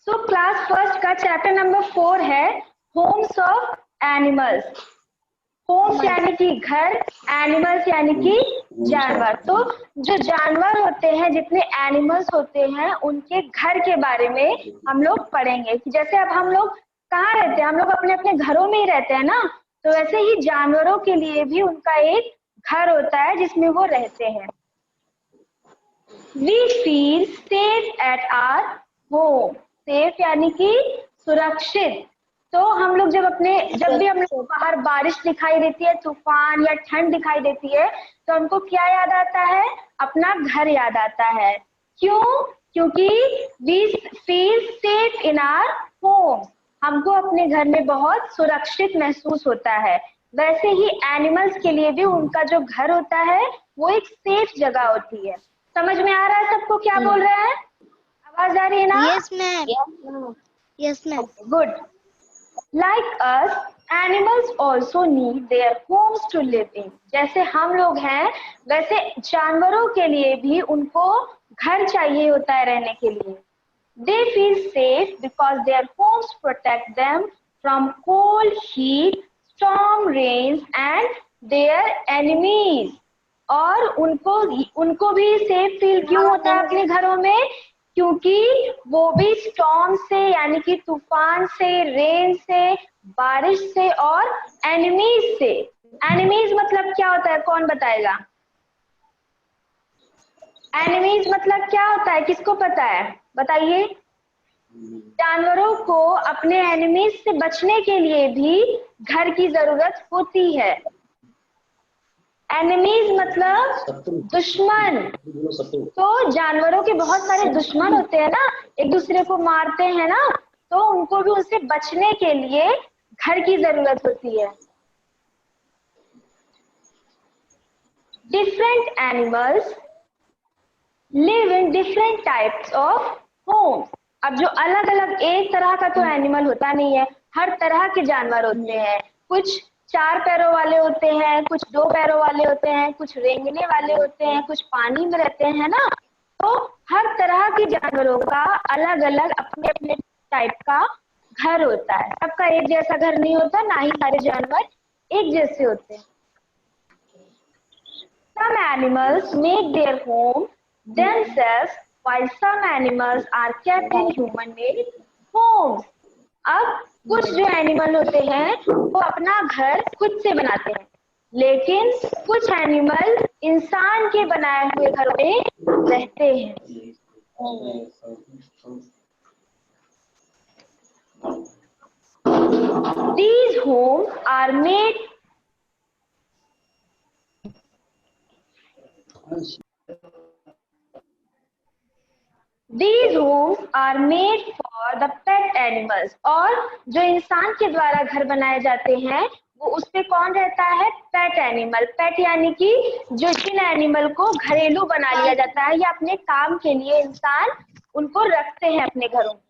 So class first का chapter number 4 है Holmes of animals. Holmes यानी कि घर, एनिमल्स यानी कि जानवर। तो जो जानवर होते हैं, जितने एनिमल्स होते हैं, उनके घर के बारे में हम लोग पढ़ेंगे कि जैसे अब हम लोग कहाँ रहते हैं, हम लोग अपने अपने घरों में ही रहते हैं ना, तो वैसे ही जानवरों के लिए भी उनका एक घर होता है जिसमें वो रहते हैं। We feel safe at our home। Safe यानी कि सुरक्षित। तो हम लोग जब भी हम लोग बाहर बारिश दिखाई देती है, तूफान या ठंड दिखाई देती है, तो हमको क्या याद आता है? अपना घर याद आता है। क्यों? क्योंकि we feel safe in our home। हमको अपने घर में बहुत सुरक्षित महसूस होता है। वैसे ही एनिमल्स के लिए भी उनका जो घर होता है वो एक सेफ जगह होती है। समझ में आ रहा है सबको क्या बोल रहे हैं? आवाज आ रही है ना? Yes ma'am. Yes ma'am. Good. Like us, animals also need their homes to live in। जैसे हम लोग हैं, वैसे जानवरों के लिए भी उनको घर चाहिए होता है रहने के लिए। They feel safe because their homes protect them from cold, heat, storm, rains and their enemies। और उनको भी सेफ फील क्यों होता है अपने घरों में? क्योंकि वो भी स्टॉर्म से यानी कि तूफान से, रेन से, बारिश से और एनिमीज से। एनिमीज मतलब क्या होता है, कौन बताएगा? एनिमीज मतलब क्या होता है, किसको पता है? बताइए। जानवरों को अपने एनिमीज से बचने के लिए भी घर की जरूरत होती है। एनिमीज मतलब दुश्मन। तो जानवरों के बहुत सारे दुश्मन होते हैं ना, एक दूसरे को मारते हैं ना, तो उनको भी उससे बचने के लिए घर की जरूरत होती है। Different animals live in different types of homes. अब जो अलग अलग एक तरह का तो एनिमल होता नहीं है, हर तरह के जानवर होते हैं। कुछ 4 पैरों वाले होते हैं, कुछ 2 पैरों वाले होते हैं, कुछ रेंगने वाले होते हैं, कुछ पानी में रहते हैं ना। तो हर तरह के जानवरों का अलग अलग अपने अपने टाइप का घर होता है। सबका एक जैसा घर नहीं होता, ना ही सारे जानवर एक जैसे होते हैं। Some animals make their home themselves while some animals are kept in human-made homes। अब कुछ जो एनिमल होते हैं वो अपना घर खुद से बनाते हैं, लेकिन कुछ एनिमल इंसान के बनाए हुए घरों में रहते हैं। These homes are made These homes are made for the pet animals। और जो इंसान के द्वारा घर बनाए जाते हैं वो उस पे कौन रहता है? Pet animal. पेट यानी कि जो जिन एनिमल को घरेलू बना लिया जाता है या अपने काम के लिए इंसान उनको रखते हैं अपने घरों में।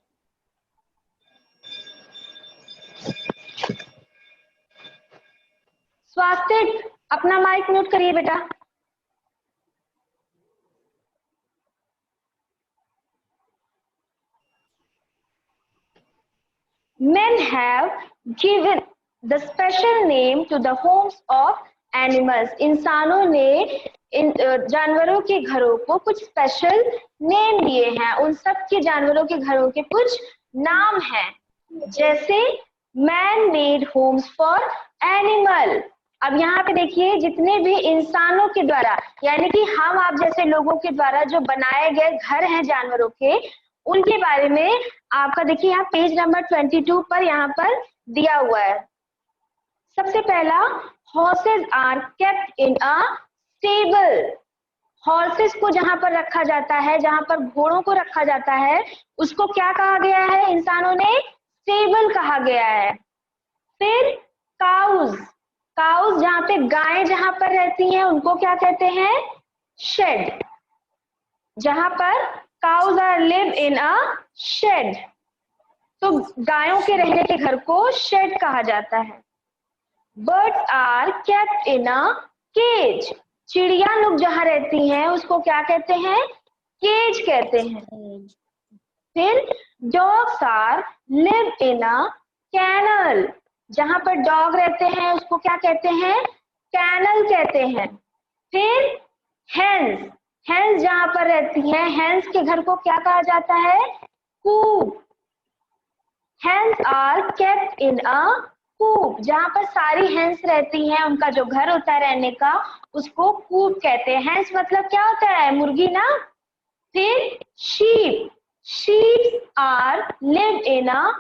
स्वास्तिक, अपना माइक म्यूट करिए बेटा। Men have given the special name to the homes of animals। इंसानों ने इन जानवरों के घरों को कुछ स्पेशल नेम दिए हैं। उन सब के जानवरों के घरों के कुछ नाम हैं, जैसे man made homes for animal. अब यहाँ पे देखिए, जितने भी इंसानों के द्वारा यानी कि हम आप जैसे लोगों के द्वारा जो बनाए गए घर हैं जानवरों के, उनके बारे में आपका देखिए यहाँ पेज नंबर 22 पर यहाँ पर दिया हुआ है। सबसे पहला, horses are kept in a stable. Horses को जहां पर रखा जाता है, जहां पर घोड़ों को रखा जाता है, उसको क्या कहा गया है? इंसानों ने स्टेबल कहा गया है। फिर काउज, काउज जहां पे गायें जहां पर रहती हैं उनको क्या कहते हैं? शेड। जहां पर cows are live in a shed, तो गायों के रहने के घर को शेड कहा जाता है। Birds are kept in a cage. चिड़िया लोग जहां रहती हैं उसको क्या कहते हैं? केज कहते हैं। फिर dogs are live in a kennel, जहां पर डॉग रहते हैं उसको क्या कहते हैं, कैनल कहते हैं। फिर हेंस, हेंस जहां पर रहती हैं, हेंस के घर को क्या कहा जाता है, कूप। हेंस आर केप्ट इन अ कूप, जहां पर सारी हेंस रहती हैं उनका जो घर होता है रहने का उसको कूप कहते हैं। हेंस मतलब क्या होता है, मुर्गी ना। फिर sheep, sheep are live in a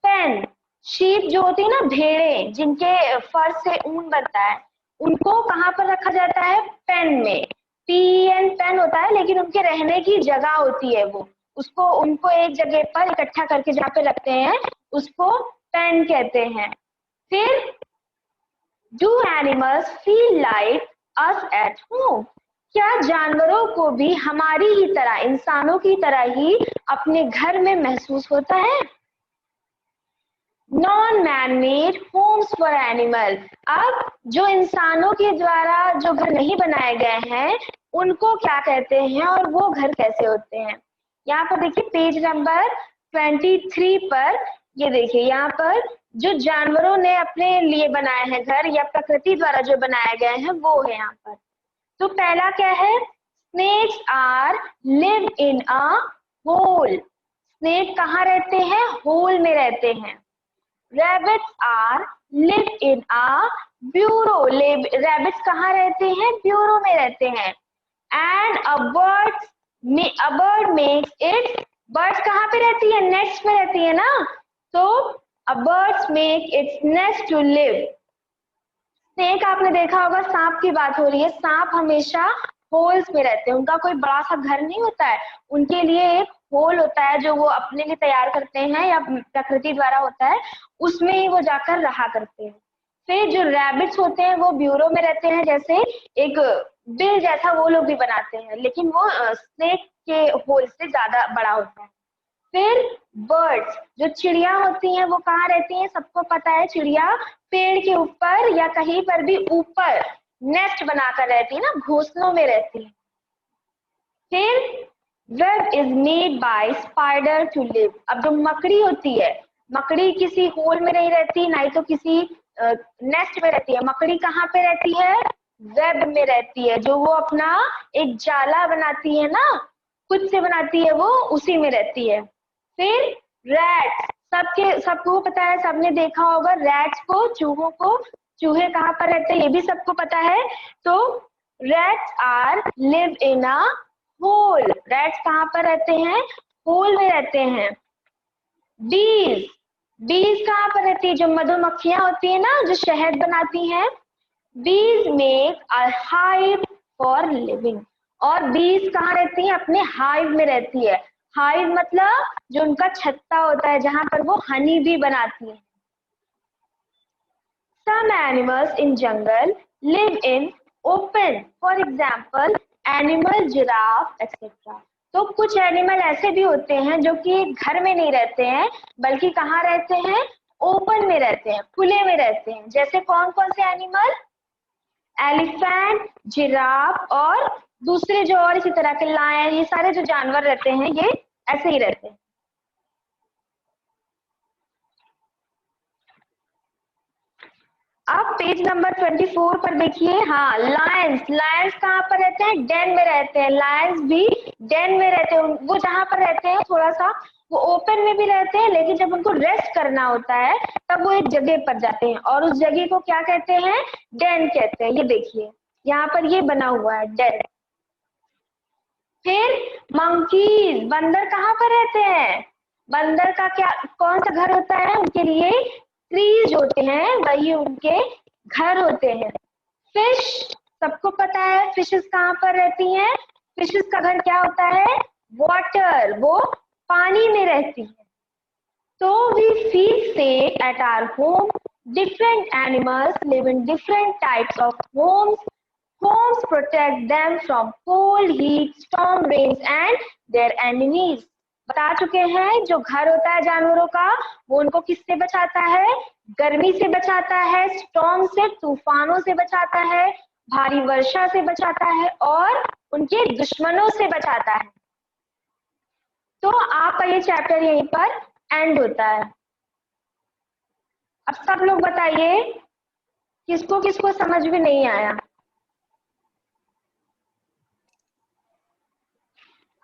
pen, sheep जो होती है ना भेड़े जिनके फर से ऊन बनता है, उनको कहाँ पर रखा जाता है, पेन में। पेन पेन होता है लेकिन उनके रहने की जगह होती है वो, उसको उनको एक जगह पर इकट्ठा करके जहाँ पे रखते हैं उसको पेन कहते हैं। फिर do animals feel like us at home, क्या जानवरों को भी हमारी ही तरह, इंसानों की तरह ही अपने घर में महसूस होता है। Non man made homes for animal, अब जो इंसानों के द्वारा जो घर नहीं बनाए गए हैं उनको क्या कहते हैं और वो घर कैसे होते हैं। यहाँ पर देखिए पेज नंबर 23 पर, ये देखिए यहाँ पर जो जानवरों ने अपने लिए बनाए हैं घर या प्रकृति द्वारा जो बनाए गए हैं वो है यहाँ पर। तो पहला क्या है, snakes are live in a hole, snake कहाँ रहते हैं, होल में रहते हैं। Rabbits are live in a burrow, rabbits कहाँ रहते हैं, ब्यूरो में रहते हैं। And a bird makes its, birds कहाँ पे रहती है, नेस्ट में रहती है ना, तो a birds make its nest to live. Snake आपने देखा होगा, सांप की बात हो रही है, सांप हमेशा होल्स में रहते हैं, उनका कोई बड़ा सा घर नहीं होता है, उनके लिए एक होल होता है जो वो अपने लिए तैयार करते हैं या प्रकृति द्वारा होता है, उसमें ही वो जाकर रहा करते हैं। फिर जो रैबिट्स होते हैं वो ब्यूरो में रहते हैं, जैसे एक बिल जैसा वो लोग भी बनाते हैं, लेकिन वो स्नेक के होल से ज्यादा बड़ा होता है। फिर बर्ड्स, जो चिड़िया होती हैं वो कहाँ रहती हैं, सबको पता है चिड़िया पेड़ के ऊपर या कहीं पर भी ऊपर नेस्ट बनाकर रहती है ना, घोंसलों में रहती है। फिर web is made by spider to live, अब जो मकड़ी होती है, मकड़ी किसी होल में नहीं रहती, ना ही तो किसी नेस्ट में रहती है, मकड़ी कहाँ पे रहती है, वेब में रहती है, जो वो अपना एक जाला बनाती है ना, खुद से बनाती है वो, उसी में रहती है। फिर रैट्स, सबको पता है, सबने देखा होगा रैट्स को, चूहों को, चूहे कहाँ पर रहते हैं ये भी सबको पता है। तो rats are live in a hole, rats कहाँ पर रहते हैं, होल में रहते हैं। बीज, बीज कहाँ पर रहती है, जो मधुमक्खियां होती है ना जो शहद बनाती हैं। बीज make a hive for living, और बीज कहाँ रहती है, अपने हाइव में रहती है। हाइव मतलब जो उनका छत्ता होता है जहां पर वो हनी भी बनाती है। Some animals in jungle live in open, for example animal, giraffe, etc. तो कुछ एनिमल ऐसे भी होते हैं जो कि घर में नहीं रहते हैं बल्कि कहाँ रहते हैं, ओपन में रहते हैं, खुले में रहते हैं। जैसे कौन कौन से एनिमल, एलिफेंट, जिराफ और दूसरे जो और इसी तरह के लायन, ये सारे जो जानवर रहते हैं ये ऐसे ही रहते हैं। अब पेज नंबर 24 पर देखिए, हाँ लायंस, लायंस कहाँ पर रहते हैं, डेन में रहते हैं, लायंस भी डेन में रहते हैं। वो जहाँ पर रहते हैं थोड़ा सा वो ओपन में भी रहते हैं, लेकिन जब उनको रेस्ट करना होता है तब वो एक जगह पर जाते हैं और उस जगह को क्या कहते हैं, डेन कहते हैं। ये देखिए यहाँ पर ये बना हुआ है डेन। फिर मंकीज, बंदर कहाँ पर रहते हैं, बंदर का क्या कौन सा घर होता है, उनके लिए ट्रीज होते हैं, वही उनके घर होते हैं। फिश, सबको पता है फिशेस कहाँ पर रहती हैं, फिशेस का घर क्या होता है, वाटर, वो पानी में रहती है। तो we feel safe at our home, different animals live in different types of homes, homes protect them from cold, heat, storm, rains and their enemies. बता चुके हैं जो घर होता है जानवरों का वो उनको किससे बचाता है, गर्मी से बचाता है, स्टॉर्म से, तूफानों से बचाता है, भारी वर्षा से बचाता है और उनके दुश्मनों से बचाता है। तो आपका ये चैप्टर यहीं पर एंड होता है। अब सब लोग बताइए किसको किसको समझ में नहीं आया।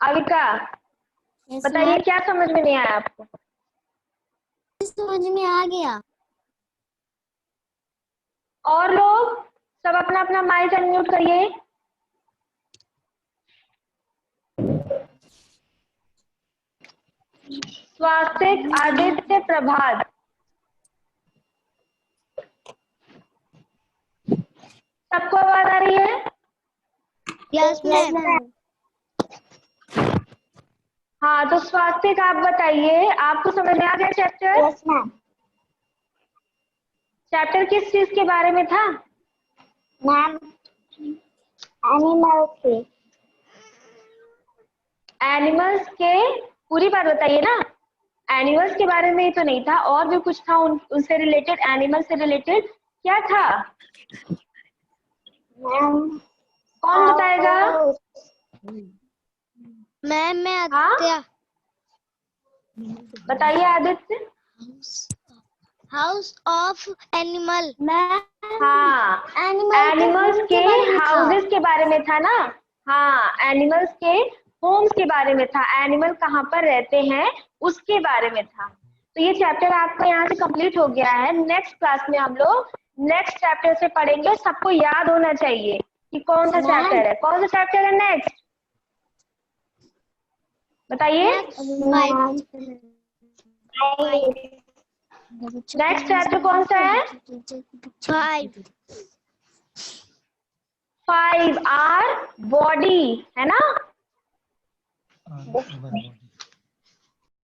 अविका बताइए क्या समझ में नहीं आया आपको। समझ में आ गया। और लोग सब अपना अपना माइक अनम्यूट करिए। स्वास्तिक, आदित्य, प्रभात, सबको आवाज आ रही है? Yes ma'am. हाँ तो स्वास्तिक आप बताइए, आपको समझ में आ गया चैप्टर? Yes ma'am. चैप्टर किस चीज के बारे में था? मैम एनिमल के। एनिमल्स के पूरी बात बताइए ना। एनिमल्स के बारे में ही तो नहीं था, और भी कुछ था उनसे रिलेटेड, एनिमल से रिलेटेड क्या था? मैम कौन बताएगा? मैम मैं आदित्य। बताइए Aditya. House of animal. Ma'am हाँ, एनिमल्स के हाउसेस के बारे में था ना। हाँ, एनिमल्स के होम्स के बारे में था, एनिमल कहाँ पर रहते हैं उसके बारे में था। तो ये चैप्टर आपका यहाँ से कंप्लीट हो गया है। नेक्स्ट क्लास में हम लोग नेक्स्ट चैप्टर से पढ़ेंगे। सबको याद होना चाहिए कि कौन सा चैप्टर है। कौन सा चैप्टर है नेक्स्ट बताइए। नेक्स्ट चैप्टर कौन सा है? 5 आर बॉडी, है ना?